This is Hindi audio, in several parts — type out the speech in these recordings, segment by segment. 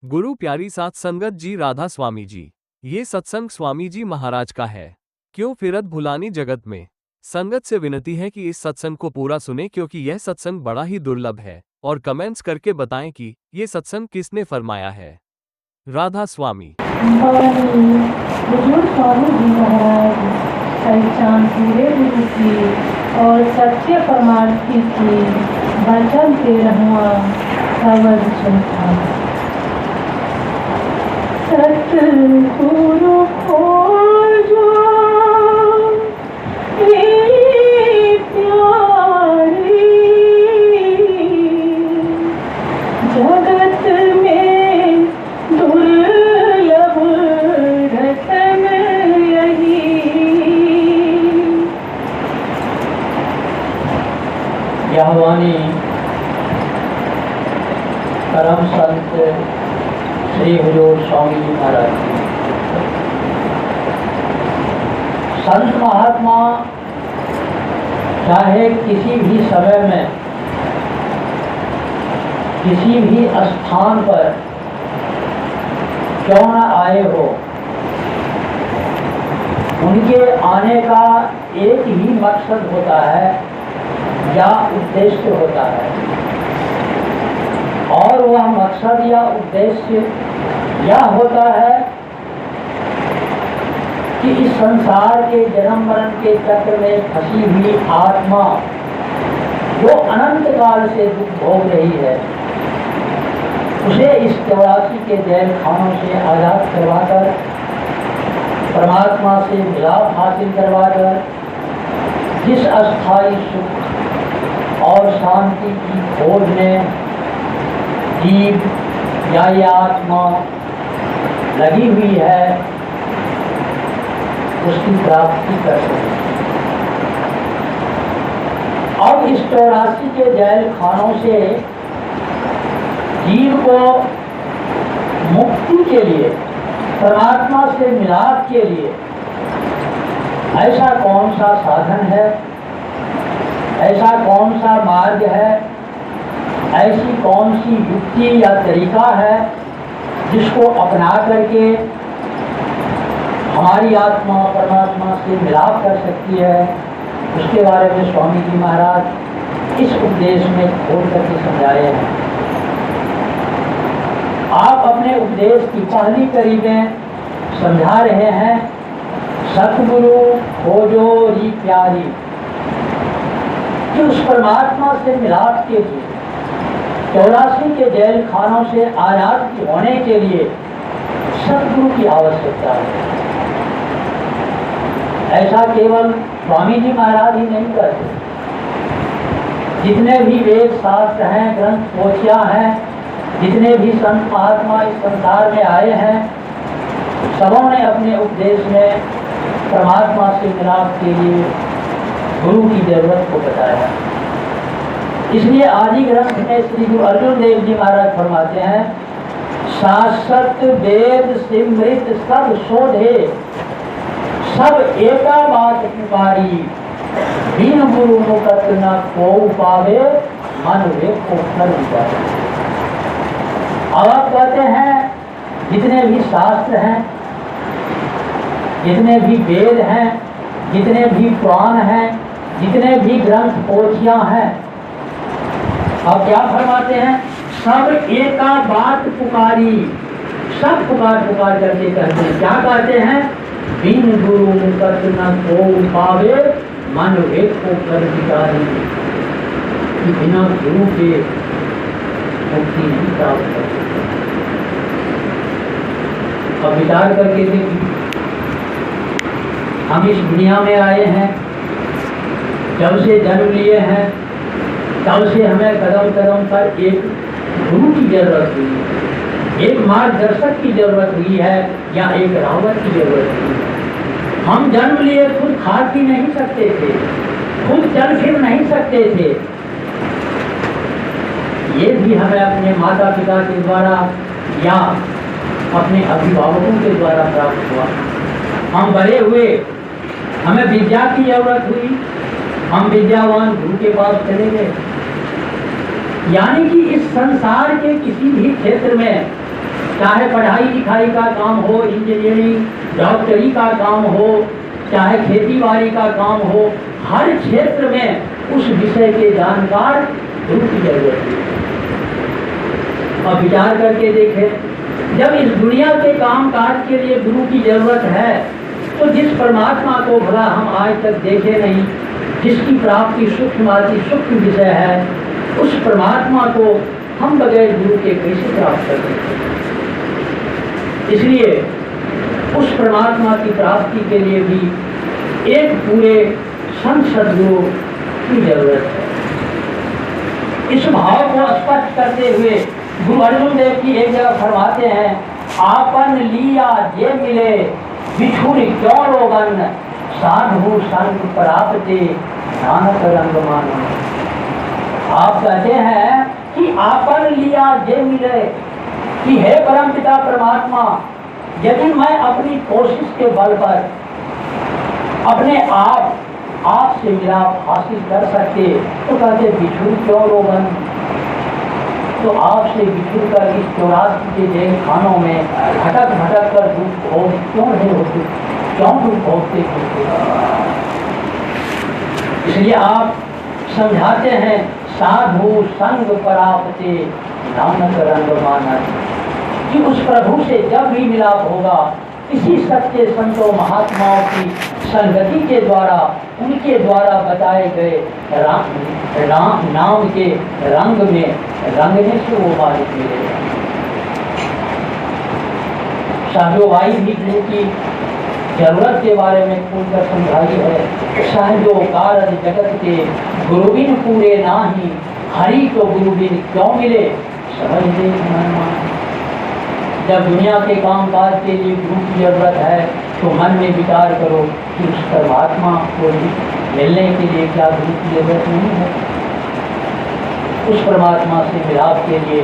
गुरु प्यारी साथ संगत जी राधा स्वामी जी। ये सत्संग स्वामी जी महाराज का है। क्यों फिरत भुलानी जगत में। संगत से विनती है कि इस सत्संग को पूरा सुने क्योंकि यह सत्संग बड़ा ही दुर्लभ है और कमेंट्स करके बताएं कि ये सत्संग किसने फरमाया है। राधा स्वामी। बुजुर्ग स्वामी जी महाराज पहचान पूरे गुरु की और सच्चे परमार्थी की वचन के रहुआ खबर चलता सतगुरु खोजो मेरी प्यारी जगत में दुर्लभ रतन यही। यह वाणी परम संत श्री हुजूर स्वामी जी महाराज की। संत महात्मा चाहे किसी भी समय में किसी भी स्थान पर क्यों न आए हो, उनके आने का एक ही मकसद होता है या उद्देश्य होता है, और वह मकसद या उद्देश्य यह होता है कि इस संसार के जन्म मरण के चक्र में फंसी हुई आत्मा जो अनंत काल से दुख भोग रही है, उसे इस 84 के जेल खानों से आज़ाद करवाकर परमात्मा से मिलाप हासिल करवाकर जिस अस्थायी सुख और शांति की खोज में जीव या ये आत्मा लगी हुई है, उसकी प्राप्ति कर सकते। अब इस 84 के जेल खानों से जीव को मुक्ति के लिए, परमात्मा से मिलाप के लिए ऐसा कौन सा साधन है, ऐसा कौन सा मार्ग है, ऐसी कौन सी युक्ति या तरीका है जिसको अपना करके हमारी आत्मा परमात्मा से मिलाप कर सकती है, उसके बारे में स्वामी जी महाराज इस उपदेश में खोल करके समझाए हैं। आप अपने उपदेश की पहली कड़ी में समझा रहे हैं सतगुरु खोजो री प्यारी, कि उस परमात्मा से मिलाप के लिए 84 के जेल खानों से आजाद होने के लिए सतगुरु की आवश्यकता है। ऐसा केवल स्वामी जी महाराज ही नहीं करते, जितने भी वेद शास्त्र हैं, ग्रंथ पोथियां हैं, जितने भी संत महात्मा इस संसार में आए हैं, सबों ने अपने उपदेश में परमात्मा से मिलाप के लिए गुरु की जरूरत को बताया। इसलिए आदि ग्रंथ में श्री गुरु अर्जुन देव जी महाराज फरमाते हैं, शाश्वत वेद सिमृत सब शोधे, सब एका बात पुकारी, बिन गुरु मुकत न को पावे, मन वे को फल पावे। अब आप कहते हैं जितने भी शास्त्र हैं, जितने भी वेद हैं, जितने भी पुराण हैं, जितने भी ग्रंथ पोथियां हैं, अब क्या फरमाते हैं, सब एका बात पुकारी, सब पुकार पुकार करके कहते हैं, क्या कहते हैं, बिन गुरु मुकत न को पावे, मन एक को कर विकारी, कि बिना गुरु के मुक्ति नहीं प्राप्त कर सकते। अब विचार करके देखिए, हम इस दुनिया में आए हैं, जब से जन्म लिए हैं तब से हमें कदम कदम पर एक गुरु की जरूरत हुई है, एक मार्गदर्शक की जरूरत हुई है, या एक रावत की जरूरत हुई है। हम जन्म लिए खुद खा पी नहीं सकते थे, खुद चल फिर नहीं सकते थे, ये भी हमें अपने माता पिता के द्वारा या अपने अभिभावकों के द्वारा प्राप्त हुआ। हम बड़े हुए, हमें विद्या की जरूरत हुई, हम विद्यावान गुरु के पास चले गए। यानी कि इस संसार के किसी भी क्षेत्र में चाहे पढ़ाई लिखाई का काम हो, इंजीनियरिंग डॉक्टरी का काम हो, चाहे खेती बाड़ी का काम हो, हर क्षेत्र में उस विषय के जानकार गुरु की जरूरत है। और विचार करके देखें, जब इस दुनिया के काम काज के लिए गुरु की जरूरत है, तो जिस परमात्मा को भला हम आज तक देखे नहीं, जिसकी प्राप्ति सूक्ष्म विषय है, उस परमात्मा को हम बगैर गुरु के कैसे प्राप्त कर सकते हैं। इसलिए उस परमात्मा की प्राप्ति के लिए भी एक पूरे संत सद्गुरु की जरूरत है। इस भाव को स्पष्ट करते हुए गुरु अर्जुन देव की एक जगह फरमाते हैं, आपन लिया जे मिले बिछुड़ क्यों रोगन, साधु संग प्राप्ते नानक रंग मानो। आप कहते हैं कि आपन लिया जे मिले, कि हे परमपिता परमात्मा, यदि मैं अपनी कोशिश के बल पर अपने आप से मिलाप हासिल कर सकते, तो कहते बिछुड़ क्यों रोगन। तो आपसे बिछुड़ कर इस 84 के जेल खानों में भटक भटक कर दुख भोग क्यों नहीं होते, क्यों दुख भोगते होते। इसलिए आप समझाते हैं, साधु संग प्राप्ते नानक रंग माना, कि उस प्रभु से जब भी मिलाप होगा, इसी सच्चे संतों महात्माओं की संगति के द्वारा, उनके द्वारा बताए गए नाम के रंग में रंगने से वो मालिक मिलेगा। साधुवाई भी गुरु की जरूरत के बारे में खुलकर समझाई है। सहजो कारज जगत के गुरुबिन पूरे नाही, हरि तो गुरुबिन क्यों मिले समझ दे मन। जब दुनिया के काम काज के लिए गुरु की जरूरत है, तो मन में विचार करो कि उस परमात्मा को मिलने के लिए क्या गुरु की जरूरत नहीं है। उस परमात्मा से मिलाप के लिए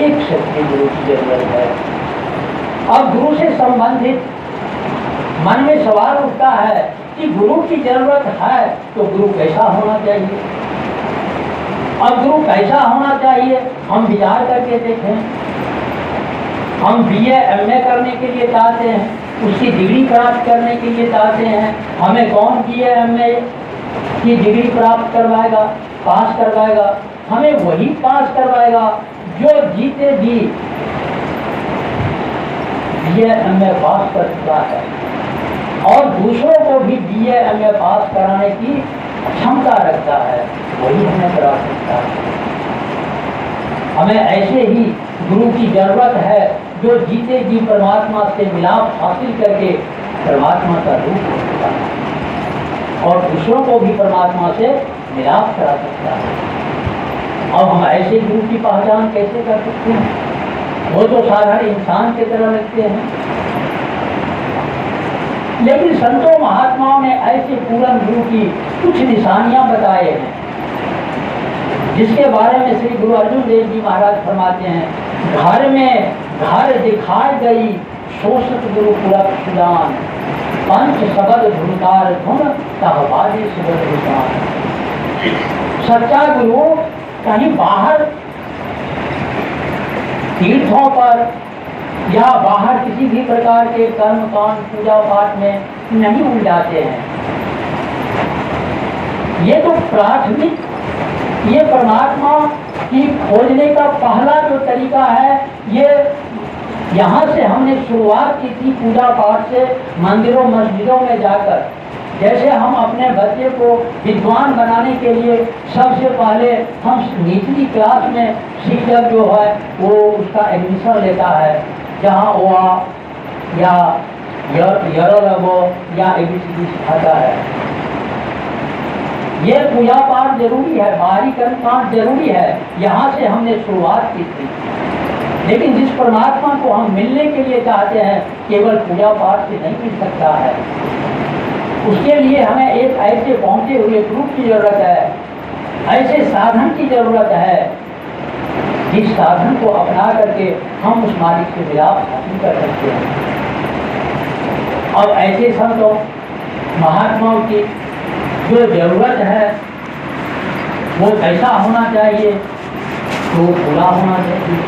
एक सच्चे गुरु की जरूरत है। अब गुरु से संबंधित मन में सवाल उठता है कि गुरु की जरूरत है तो गुरु कैसा होना चाहिए। अब गुरु कैसा होना चाहिए हम विचार करके देखें। हम BA MA करने के लिए चाहते हैं, उसकी डिग्री प्राप्त करने के लिए चाहते हैं। हमें कौन BA MA की डिग्री प्राप्त करवाएगा, पास करवाएगा? हमें वही पास करवाएगा जो जीते जी BA MA पास कर चुका है और दूसरों को भी BA MA पास कराने की क्षमता रखता है, वही हमें करा सकता है। हमें ऐसे ही गुरु की जरूरत है जो जीते जी परमात्मा से मिलाप हासिल करके परमात्मा का रूप हो सकता है और दूसरों को भी परमात्मा से मिलाप करा सकता है। अब हम ऐसे गुरु की पहचान कैसे कर सकते हैं? वो तो साधारण इंसान की तरह लगते हैं, लेकिन संतों महात्माओं ने ऐसे पूर्ण गुरु की कुछ निशानियां बताए हैं, जिसके बारे में श्री गुरु अर्जुन देव जी महाराज फरमाते हैं, घर में घर दिखाई गई शोषित गुरु पुरख सुदान, पंच शब्द धुनकार धुन सहबाजी सुबद विशान। सच्चा गुरु कहीं बाहर तीर्थों पर या बाहर किसी भी प्रकार के कर्म कांड पूजा पाठ में नहीं उलझाते हैं। ये तो प्राथमिक, ये परमात्मा की खोजने का पहला जो तरीका है, ये यहाँ से हमने शुरुआत की थी पूजा पाठ से, मंदिरों मस्जिदों में जाकर। जैसे हम अपने बच्चे को विद्वान बनाने के लिए सबसे पहले हम निचली क्लास में शिक्षक जो है वो उसका एडमिशन लेता है, जहाँ वो या यरो या ABCD सिखाता है। ये पूजा पाठ जरूरी है, बाहरी कर्म कांड जरूरी है, यहाँ से हमने शुरुआत की थी। लेकिन जिस परमात्मा को हम मिलने के लिए चाहते हैं, केवल पूजा पाठ से नहीं मिल सकता है। उसके लिए हमें एक ऐसे पहुँचे हुए गुरु की जरूरत है, ऐसे साधन की जरूरत है, जिस साधन को अपना करके हम उस मालिक से मिलाप हासिल कर सकते हैं। और ऐसे संतों महात्माओं की जो जरूरत है वो कैसा होना चाहिए, तो पूरा होना चाहिए।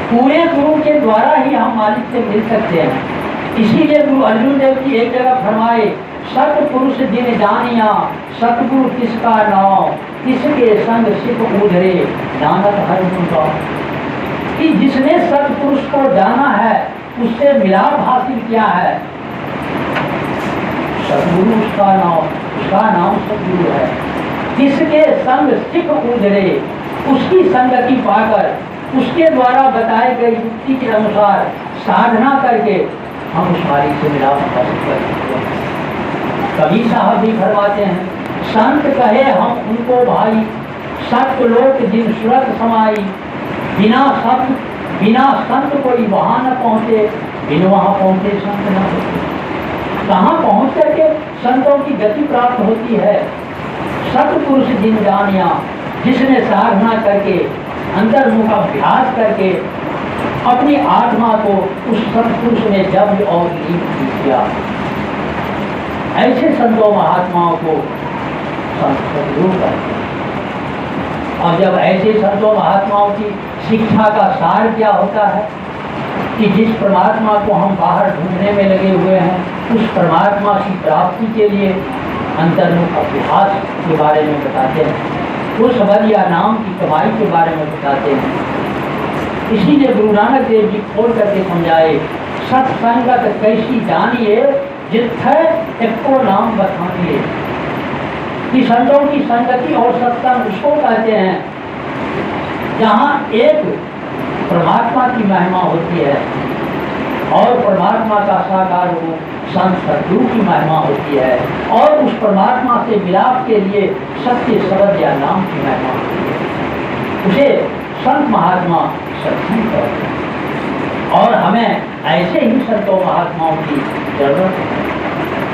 पूरे गुरु के द्वारा ही हम मालिक से मिल सकते हैं। इसीलिए गुरु अर्जुन देव जी एक जगह फरमाए, सतपुरुष जिन जानिया सतगुरु किसका नाम, किसके संग सिख उधरे नानक हर गुण गाओ। कि जिसने सतपुरुष को जाना है, उससे मिलाप हासिल किया है, सतगुरु उसका नाम सतगुरु है। किसके संग सिख उधरे, उसकी संगति पाकर, उसके द्वारा बताए गए युक्ति के अनुसार साधना करके हम उस मालिक से मिलाप हासिल कर सकते हैं। कबीर साहब भी फरमाते हैं, संत कहे हम उनको भाई, सत्यलोक जिन सुरत समाई, बिना संत कोई वहां न पहुंचे, बिन वहां पहुंचे संत न होते। कहाँ पहुंच करके संतों की गति प्राप्त होती है? सतपुरुष जिन जानिया, जिसने साधना करके अंतर्मुख अभ्यास करके अपनी आत्मा को उस सतपुरुष ने जब और लीन किया, ऐसे संतों महात्माओं को सतगुरु कहते हैं। और जब ऐसे संतों महात्माओं की शिक्षा का सार क्या होता है कि जिस परमात्मा को हम बाहर ढूंढने में लगे हुए हैं, उस परमात्मा की प्राप्ति के लिए अंतर्मुख अभ्यास के बारे में बताते हैं, उस शब्द या नाम की कमाई के बारे में बताते हैं। इसीलिए गुरु नानक देव जी खोल करके समझाए, सत्संगत कैसी जानिए जिथे एको नाम बखानिए। कि संतों की संगति और सत्संग उसको कहते हैं जहाँ एक परमात्मा की महिमा होती है और परमात्मा का साकार रूप संत सद्गुरु की महिमा होती है, और उस परमात्मा से मिलाप के लिए सत्य शब्द या नाम की महिमा होती है। उसे संत महात्मा सत्संग कहते हैं और हमें ऐसे ही संतों महात्माओं की जरूरत है।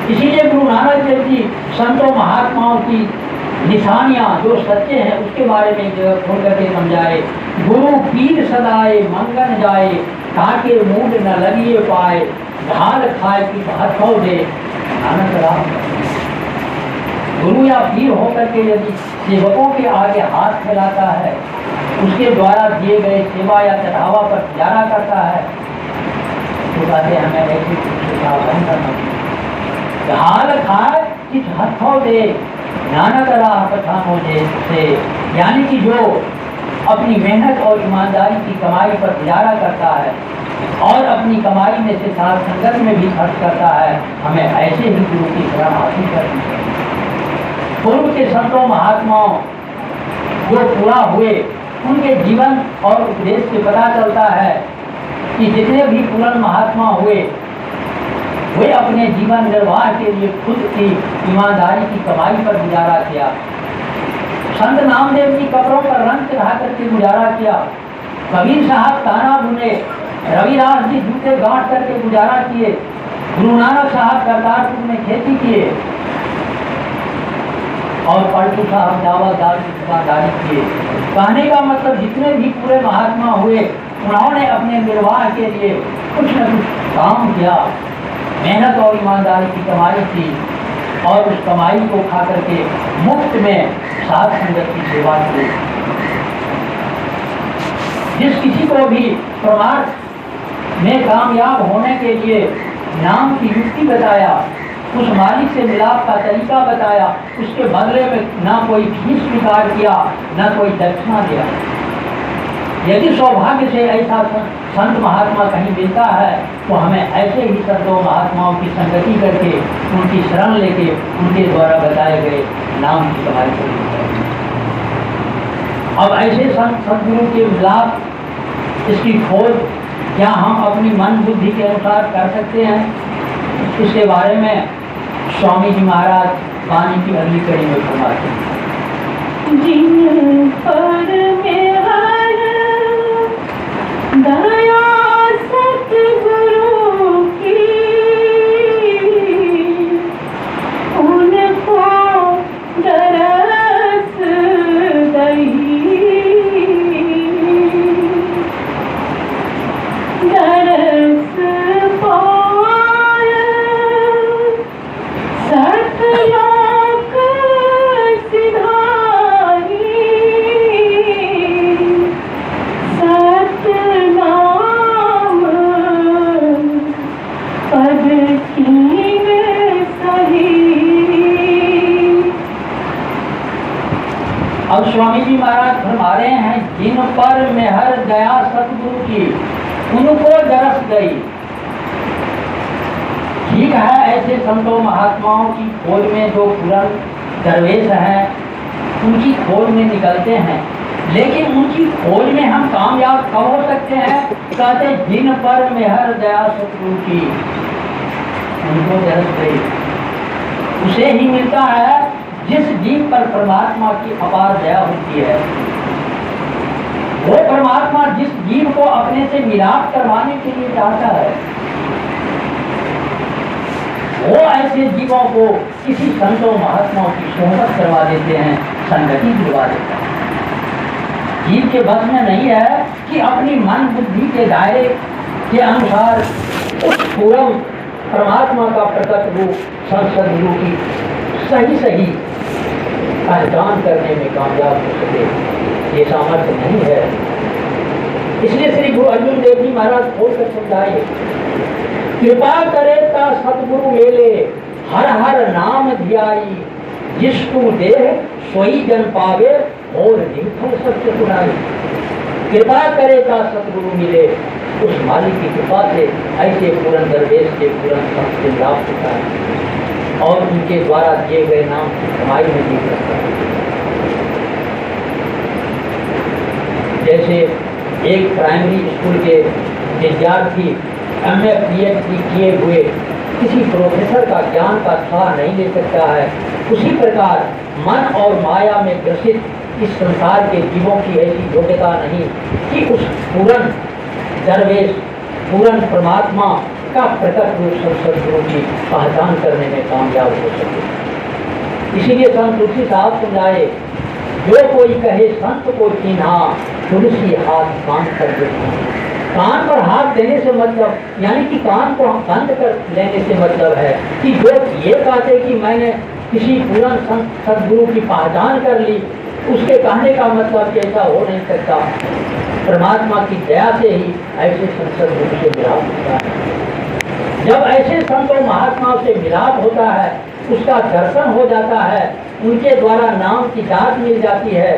इसीलिए गुरु नानक देव जी संतों महात्माओं की निशानियां जो सच्चे हैं उसके बारे में खोल करके समझाए। गुरु पीर सदाए मंगन जाए, ताके मूड न लगिए पाए, ढाल खाए कि हाथों दे नानक राम। गुरु या पीर होकर के यदि सेवकों के आगे हाथ फैलाता है, उसके द्वारा दिए गए सेवा या चढ़ावा पर गुजारा करता है, तो कहते हमें ऐसी सावधान करना चाहिए। ढाल खाए कि हाथों दे नानक राह पठानों से, यानी कि जो अपनी मेहनत और ईमानदारी की कमाई पर गुजारा करता है और अपनी कमाई में से साथ संगत में भी खर्च करता है, हमें ऐसे ही गुरु की शरण हासिल करनी चाहिए। पूर्व के संतों महात्माओं जो पूरा हुए, उनके जीवन और उपदेश से पता चलता है कि जितने भी पूर्ण महात्मा हुए वे अपने जीवन निर्वाह के लिए खुद की ईमानदारी की कमाई पर गुजारा किया। संत नामदेव जी कब्रों पर रंग चढ़ा करके गुजारा किया, कबीर साहब ताना बुने, रविदास जी जूते गांठ करके गुजारा किए, गुरु नानक साहब करतारपुर में खेती किए और पलटू साहब दावादार की दुकानदारी किए। कहने का मतलब जितने भी पूरे महात्मा हुए, उन्होंने अपने निर्वाह के लिए कुछ न कुछ काम किया, मेहनत और ईमानदारी की कमाई की और उस कमाई को खा करके मुफ्त में साध संगत की सेवा की। जिस किसी को भी परमार्थ में कामयाब होने के लिए नाम की युक्ति बताया, उस मालिक से मिलाप का तरीका बताया, उसके बदले में ना कोई फीस स्वीकार किया, ना कोई दक्षिणा दिया। यदि सौभाग्य से ऐसा संत महात्मा कहीं मिलता है, तो हमें ऐसे ही संतों महात्माओं की संगति करके, उनकी शरण लेके, उनके द्वारा बताए गए नाम की कमाई करनी चाहिए। अब ऐसे संत सद्गुरु के मिलाप, इसकी खोज क्या हम अपनी मन बुद्धि के अनुसार कर सकते हैं? इसके बारे में स्वामी जी महाराज वाणी की अगली कड़ी में फरमाते हैं। जिन पर मेरा दया सतगुरु की, उनको दरस गई, दरस पाया सतलोक सिधारी, सतनाम और स्वामी जी महाराज फरमा रहे हैं, जिन पर मेहर दया सतगुरु की उनको दरस गई। ठीक है, ऐसे संतों महात्माओं की खोज में जो पूरन दरवेश हैं उनकी खोज में निकलते हैं, लेकिन उनकी खोज में हम कामयाब कब हो सकते हैं? कहते जिन पर मेहर दया सतगुरु की उनको दरस गई। उसे ही मिलता है जिस जीव पर परमात्मा की अपार दया होती है। वो परमात्मा जिस जीव को अपने से मिलाप करवाने के लिए चाहता है, वो ऐसे जीवों को किसी संतों महात्माओं की सोहबत करवा देते हैं, संगति दिलवा देते हैं। जीव के बस में नहीं है कि अपनी मन बुद्धि के दायरे के अनुसार उस पूर्ण परमात्मा का प्रकट रूप सदगुरु की सही पहचान करने में कामयाब हो सके, ये सामर्थ्य नहीं है। इसलिए श्री गुरु अर्जुन देव जी महाराज खोल कर समझाए, कृपा करे ता सतगुरु मेले हर हर नाम ध्याई, जिसको देह सोई जन पावे और निर्फल सत्य सुनाई। कृपा करे ता सतगुरु मिले, उस मालिक की कृपा से ऐसे पूर्ण दरवेश के पूर्ण संत से लाभ होता है और उनके द्वारा दिए गए नाम की कमाई में भी करता है। जैसे एक प्राइमरी स्कूल के विद्यार्थी MA PhD किए हुए किसी प्रोफेसर का ज्ञान का था नहीं ले सकता है, उसी प्रकार मन और माया में ग्रसित इस संसार के जीवों की ऐसी योग्यता नहीं कि उस पूर्ण दरवेश पूर्ण परमात्मा का प्रकट रूप सदगुरु की पहचान करने में कामयाब हो सके। इसीलिए संत तुलसी साहब समझाए, जो कोई कहे संत को चिन्हा, तुलसी हाथ कान कर देना। कान पर हाथ देने से मतलब, यानी कि कान को बंद कर लेने से मतलब है कि जो ये कहते कि मैंने किसी पूर्ण सदगुरु की पहचान कर ली, उसके कहने का मतलब ऐसा हो नहीं सकता। परमात्मा की दया से ही ऐसे सदगुरु से मिलाप होता है। जब ऐसे संतों महात्माओं से मिलाप होता है, उसका दर्शन हो जाता है, उनके द्वारा नाम की दात मिल जाती है,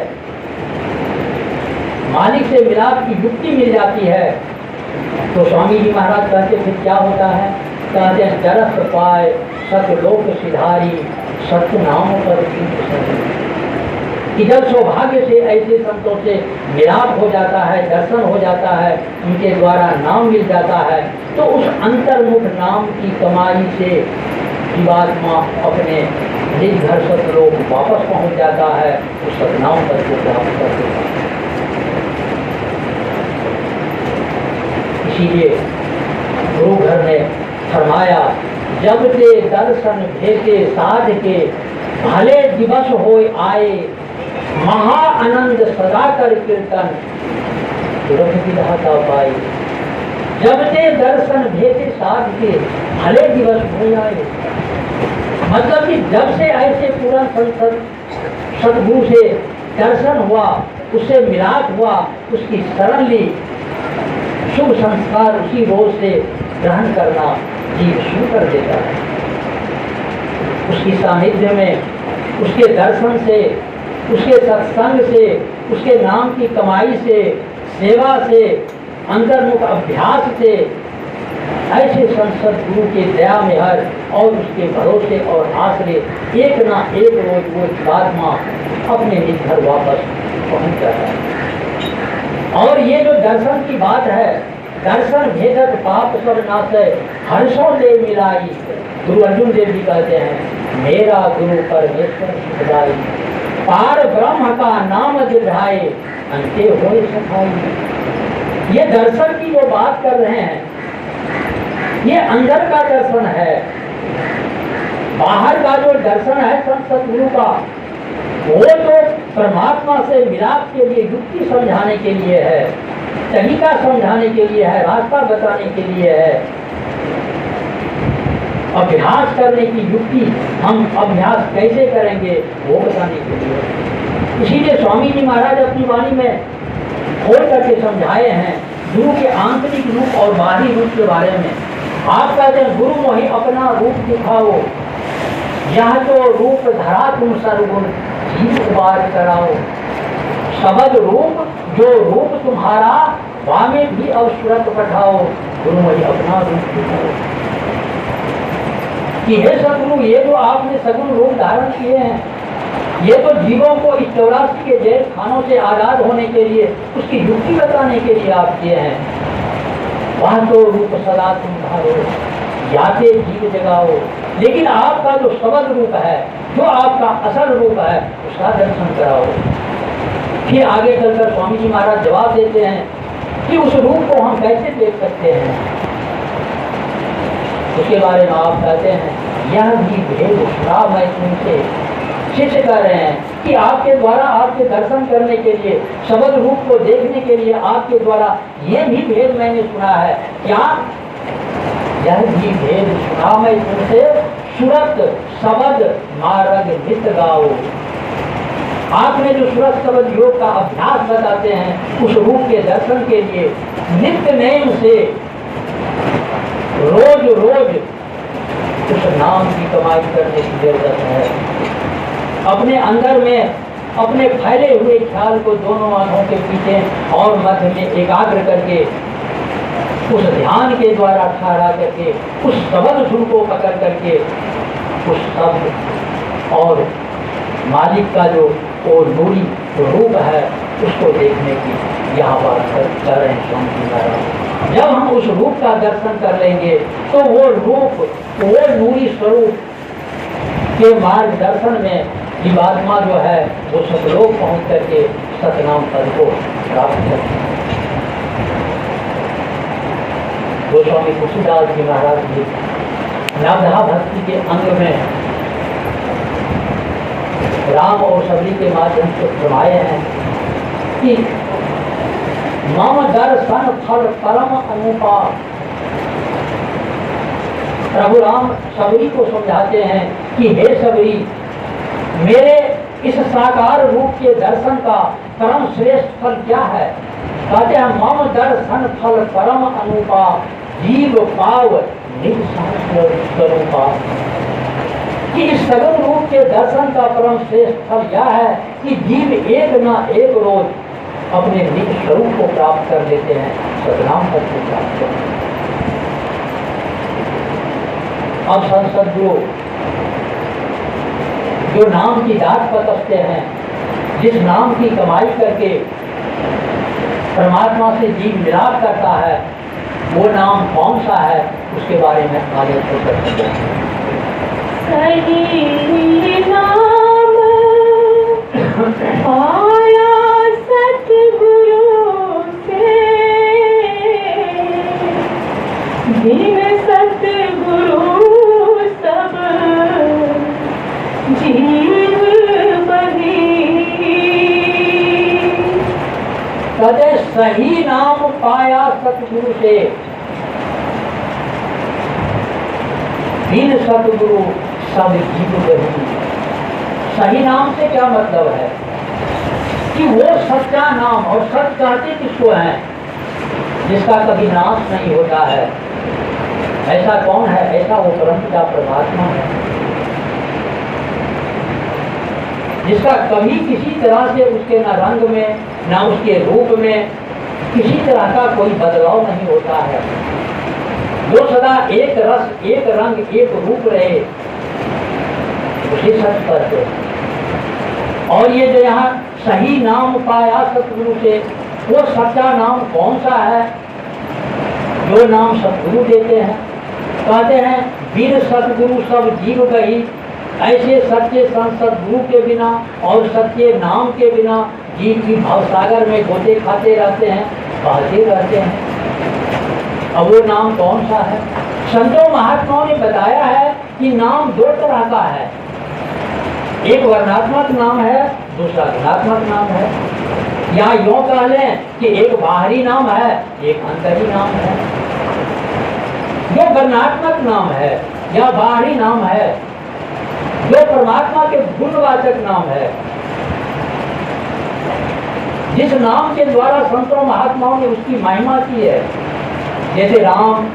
मालिक से मिलाप की युक्ति मिल जाती है, तो स्वामी जी महाराज कहते फिर क्या होता है? कहते हैं दरस पाए सतलोक सिधारी, सत्य नाम पर कि जब सौभाग्य से ऐसे संतों से मिलाप हो जाता है, दर्शन हो जाता है, उनके द्वारा नाम मिल जाता है, तो उस अंतर्मुख नाम की कमाई से जीवात्मा अपने निज घर सतलोक वापस पहुंच जाता है, उस सतनाम पर को प्राप्त कर देता है। इसीलिए गुरु घर ने फरमाया, जब ते दर्शन भेटे साध के, भले दिवस होय आए, महा आनंद सदा कर कीर्तन, तुरंत विधाता पाए। जब ते दर्शन भेटे साध के, भले दिवस होय आए, मतलब कि जब से ऐसे पूर्ण सदगुरु से दर्शन हुआ, उससे मिलाप हुआ, उसकी शरण ली, शुभ संस्कार उसी रोज से ग्रहण करना जीव शुरू कर देता है। उसकी सानिध्य में, उसके दर्शन से, उसके सत्संग से, उसके नाम की कमाई से, सेवा से, अंतर्मुख अभ्यास से, ऐसे संत गुरु के दया में हर और उसके भरोसे और आश्रय एक ना एक रोज वो जीवात्मा अपने निज घर वापस पहुंच जाता है। और ये जो दर्शन की बात है, दर्शन भेदक पाप सब नाशय, हर्षों ले मिलाई। गुरु अर्जुन देव जी कहते हैं, मेरा गुरु परमेश्वर सदाई, पार ब्रह्म का नाम जिढ़ाए, अंते होए सखाई। ये दर्शन की जो बात कर रहे हैं, ये अंदर का दर्शन है। बाहर का जो दर्शन है संत सतगुरु का, वो तो परमात्मा से मिलाप के लिए युक्ति समझाने के लिए है, तरीका समझाने के लिए है, रास्ता बताने के लिए है, अभ्यास करने की युक्ति, हम अभ्यास कैसे करेंगे वो बताने के लिए। इसीलिए स्वामी जी महाराज अपनी वाणी में खोल करके समझाए हैं गुरु के आंतरिक रूप और बाहरी रूप के बारे में। आप कहते हैं गुरु मोहि अपना रूप दिखाओ, यह तो रूप धरा तुम सर्वगुण जीव उबार कराओ। सबद रूप जो रूप तुम्हारा वामे भी अवसुरत पठाओ, गुरु मुझे अपना रूप दिखाओ। कि हे सतगुरु, ये जो आपने सगुण रूप धारण किए हैं, ये तो जीवों को इस 84 के जेल खानों से आजाद होने के लिए, उसकी युक्ति बताने के लिए आप किए हैं। वह तो रूप सदा तुम धारो, याते जीव जगाओ। लेकिन आपका जो सबद रूप है, जो आपका असल रूप है, उसका दर्शन कराओ। फिर आगे चलकर स्वामी जी महाराज जवाब देते हैं कि उस रूप को हम कैसे देख सकते हैं। उसके बारे में आप कहते हैं, यह भी भेद सुना मैं तुमसे। शिष्य कह रहे हैं कि आपके द्वारा आपके दर्शन करने के लिए, सबद रूप को देखने के लिए आपके द्वारा ये भी भेद मैंने सुना है। क्या? यह भी भेद सुना मैं तुमसे, सुरत सबद मार्ग नित गाओ। आपने जो सुरत सबद योग का अभ्यास बताते हैं, उस रूप के दर्शन के लिए नित्य नेम से रोज रोज उस नाम की कमाई करने की जरूरत है। अपने अंदर में अपने फैले हुए ख्याल को दोनों आंखों के पीछे और मध्य में एकाग्र करके उस ध्यान के द्वारा ठहरा करके उस शब्द सुर को पकड़ करके उस शब्द और मालिक का जो वो नूरी रूप है उसको देखने की यहाँ बात कर रहे हैं स्वामी जी महाराज। जब हम उस रूप का दर्शन कर लेंगे तो वो रूप, वो नूरी स्वरूप के मार्गदर्शन में जीवात्मा जो है वो सतलोक पहुंच करके सतनाम पद को प्राप्त करती है। गोस्वामी तुलसीदास जी महाराज जी नवधा भक्ति के अंग में राम और सबरी के माध्यम से फरमाए हैं कि मम दर्शन फल परम अनुपा। प्रभु राम सबरी को समझाते हैं कि हे सबरी, मेरे इस साकार रूप के दर्शन का परम श्रेष्ठ फल क्या है? कहते हैं मम दर्शन फल परम अनुपा, जीव पाव निज स्वरूपा। कि इस सगुण रूप के दर्शन का परम श्रेष्ठ फल यह है कि जीव एक न एक रोज अपने निज स्वरूप को प्राप्त कर लेते हैं, सतनाम पद को प्राप्त करते हैं। अब सदगुरु जो नाम की दात पतसते हैं, जिस नाम की कमाई करके परमात्मा से जीव मिलाप करता है, वो नाम कौन सा है, उसके बारे में आगे चल सकते हैं। सही नाम पाया सतगुरु से, बिन सतगुरु सब जीव बही। कहते सही नाम पाया सतगुरु से, बिन सतगुरु सब जीव बही। सही नाम से क्या मतलब है कि वो सच्चा नाम, और सच कहते किसको है? जिसका कभी नाश नहीं होता है। ऐसा कौन है? ऐसा वो परमपिता परमात्मा है, जिसका कभी किसी तरह से उसके न रंग में न उसके रूप में किसी तरह का कोई बदलाव नहीं होता है, जो सदा एक रस, एक रंग, एक रूप रहे, उसे सच कहते हैं। और ये जो यहाँ सही नाम पाया सतगुरु से, वो सच्चा नाम कौन सा है? जो नाम सतगुरु देते हैं। कहते हैं बिन सतगुरु सब जीव गई। ऐसे सच्चे संत सतगुरु के बिना और सच्चे नाम के बिना जीव की भवसागर में गोते खाते रहते हैं, बहते रहते हैं। अब वो नाम कौन सा है? संतों महात्माओं ने बताया है कि नाम दो तरह का है, एक वर्णात्मक नाम है, दूसरा गुणात्मक नाम है। या यूं कह लें कि एक बाहरी नाम है, एक अंतरी नाम है। जो वर्णात्मक नाम है या बाहरी नाम है, जो परमात्मा के गुणवाचक नाम है, जिस नाम के द्वारा संतों महात्माओं ने उसकी महिमा की है, जैसे राम,